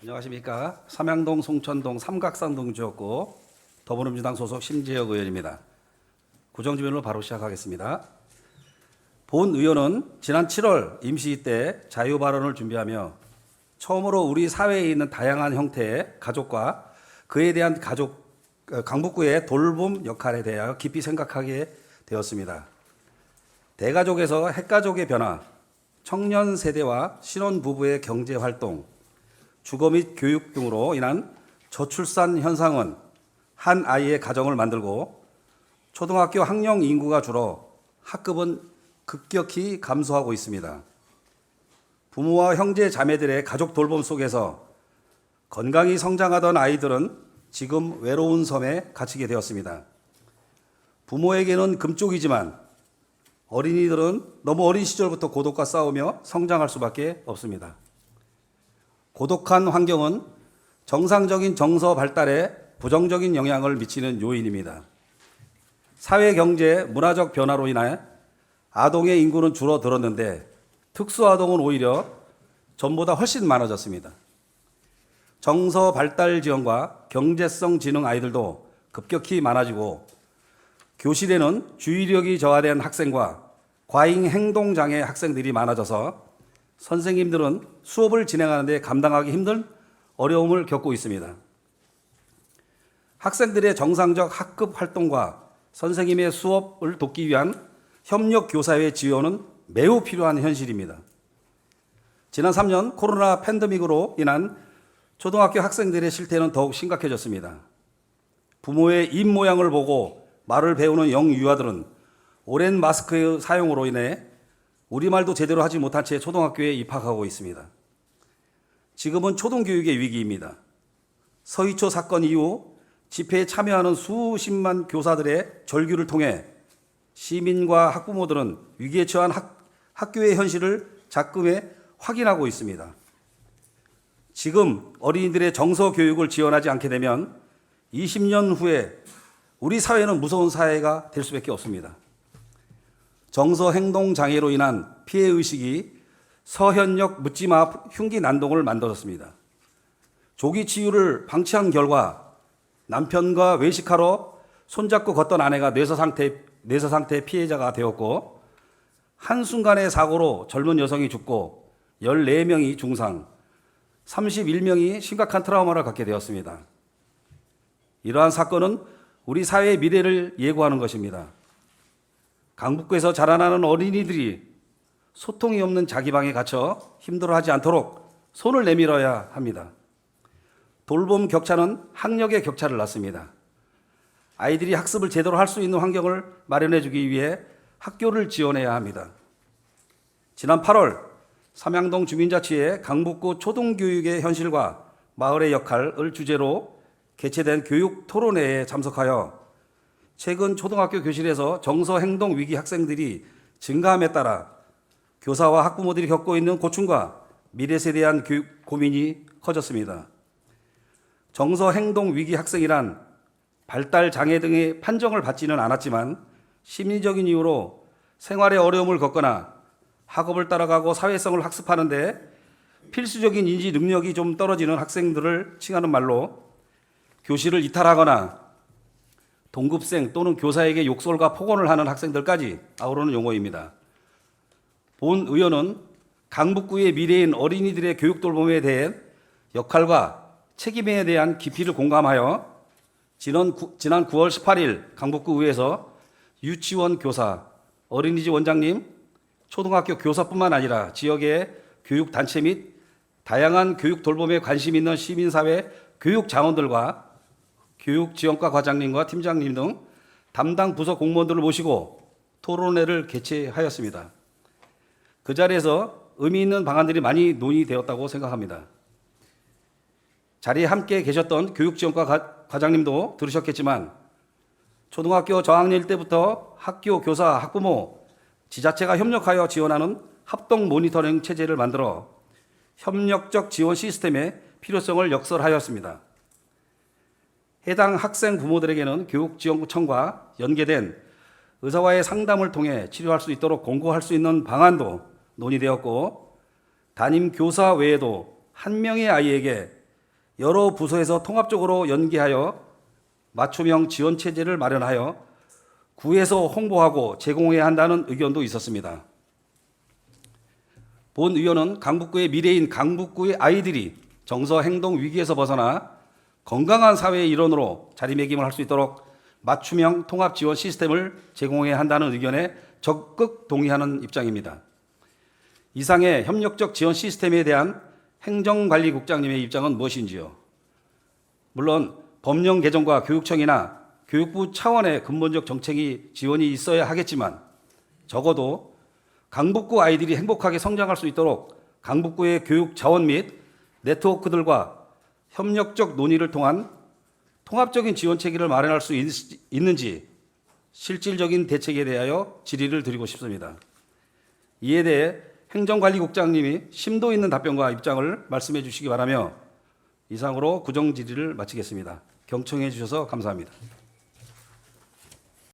안녕하십니까. 삼양동, 송천동, 삼각산동 지역구 더불어민주당 소속 심재혁 의원입니다. 구정지변으로 바로 시작하겠습니다. 본 의원은 지난 7월 임시 때 자유 발언을 준비하며 처음으로 우리 사회에 있는 다양한 형태의 가족과 그에 대한 강북구의 돌봄 역할에 대하여 깊이 생각하게 되었습니다. 대가족에서 핵가족의 변화, 청년 세대와 신혼부부의 경제활동, 주거 및 교육 등으로 인한 저출산 현상은 한 아이의 가정을 만들고 초등학교 학령 인구가 줄어 학급은 급격히 감소하고 있습니다. 부모와 형제 자매들의 가족 돌봄 속에서 건강히 성장하던 아이들은 지금 외로운 섬에 갇히게 되었습니다. 부모에게는 금쪽이지만 어린이들은 너무 어린 시절부터 고독과 싸우며 성장할 수밖에 없습니다. 고독한 환경은 정상적인 정서 발달에 부정적인 영향을 미치는 요인입니다. 사회, 경제, 문화적 변화로 인해 아동의 인구는 줄어들었는데 특수아동은 오히려 전보다 훨씬 많아졌습니다. 정서 발달 지원과 경제성 지능 아이들도 급격히 많아지고 교실에는 주의력이 저하된 학생과 과잉 행동장애 학생들이 많아져서 선생님들은 수업을 진행하는 데 감당하기 힘든 어려움을 겪고 있습니다. 학생들의 정상적 학급 활동과 선생님의 수업을 돕기 위한 협력 교사의 지원은 매우 필요한 현실입니다. 지난 3년 코로나 팬데믹으로 인한 초등학교 학생들의 실태는 더욱 심각해졌습니다. 부모의 입 모양을 보고 말을 배우는 영유아들은 오랜 마스크의 사용으로 인해 우리말도 제대로 하지 못한 채 초등학교에 입학하고 있습니다. 지금은 초등교육의 위기입니다. 서희초 사건 이후 집회에 참여하는 수십만 교사들의 절규를 통해 시민과 학부모들은 위기에 처한 학교의 현실을 작금에 확인하고 있습니다. 지금 어린이들의 정서 교육을 지원하지 않게 되면 20년 후에 우리 사회는 무서운 사회가 될 수밖에 없습니다. 정서 행동 장애로 인한 피해 의식이 서현역 묻지마 흉기 난동을 만들었습니다. 조기 치유를 방치한 결과 남편과 외식하러 손잡고 걷던 아내가 뇌서 상태 피해자가 되었고 한순간의 사고로 젊은 여성이 죽고 14명이 중상, 31명이 심각한 트라우마를 갖게 되었습니다. 이러한 사건은 우리 사회의 미래를 예고하는 것입니다. 강북구에서 자라나는 어린이들이 소통이 없는 자기 방에 갇혀 힘들어하지 않도록 손을 내밀어야 합니다. 돌봄 격차는 학력의 격차를 낳습니다. 아이들이 학습을 제대로 할 수 있는 환경을 마련해 주기 위해 학교를 지원해야 합니다. 지난 8월 삼양동 주민자치회 강북구 초등교육의 현실과 마을의 역할을 주제로 개최된 교육 토론회에 참석하여 최근 초등학교 교실에서 정서 행동 위기 학생들이 증가함에 따라 교사와 학부모들이 겪고 있는 고충과 미래에 대한 교육 고민이 커졌습니다. 정서 행동 위기 학생이란 발달 장애 등의 판정을 받지는 않았지만 심리적인 이유로 생활에 어려움을 겪거나 학업을 따라가고 사회성을 학습하는데 필수적인 인지 능력이 좀 떨어지는 학생들을 칭하는 말로 교실을 이탈하거나 동급생 또는 교사에게 욕설과 폭언을 하는 학생들까지 아우르는 용어입니다. 본 의원은 강북구의 미래인 어린이들의 교육 돌봄에 대해 역할과 책임에 대한 깊이를 공감하여 지난 9월 18일 강북구 의회에서 유치원 교사, 어린이집 원장님, 초등학교 교사뿐만 아니라 지역의 교육단체 및 다양한 교육 돌봄에 관심 있는 시민사회 교육 자원들과 교육지원과 과장님과 팀장님 등 담당 부서 공무원들을 모시고 토론회를 개최하였습니다. 그 자리에서 의미 있는 방안들이 많이 논의되었다고 생각합니다. 자리에 함께 계셨던 교육지원과 과장님도 들으셨겠지만 초등학교 저학년 때부터 학교, 교사, 학부모, 지자체가 협력하여 지원하는 합동 모니터링 체제를 만들어 협력적 지원 시스템의 필요성을 역설하였습니다. 해당 학생 부모들에게는 교육지원청과 연계된 의사와의 상담을 통해 치료할 수 있도록 공고할 수 있는 방안도 논의되었고 담임 교사 외에도 한 명의 아이에게 여러 부서에서 통합적으로 연계하여 맞춤형 지원 체제를 마련하여 구에서 홍보하고 제공해야 한다는 의견도 있었습니다. 본 의원은 강북구의 미래인 강북구의 아이들이 정서 행동 위기에서 벗어나 건강한 사회의 일원으로 자리매김을 할 수 있도록 맞춤형 통합 지원 시스템을 제공해야 한다는 의견에 적극 동의하는 입장입니다. 이상의 협력적 지원 시스템에 대한 행정관리국장님의 입장은 무엇인지요? 물론 법령 개정과 교육청이나 교육부 차원의 근본적 정책이 지원이 있어야 하겠지만 적어도 강북구 아이들이 행복하게 성장할 수 있도록 강북구의 교육 자원 및 네트워크들과 협력적 논의를 통한 통합적인 지원 체계를 마련할 수 있는지 실질적인 대책에 대하여 질의를 드리고 싶습니다. 이에 대해 행정관리국장님이 심도 있는 답변과 입장을 말씀해 주시기 바라며 이상으로 구정 질의를 마치겠습니다. 경청해 주셔서 감사합니다.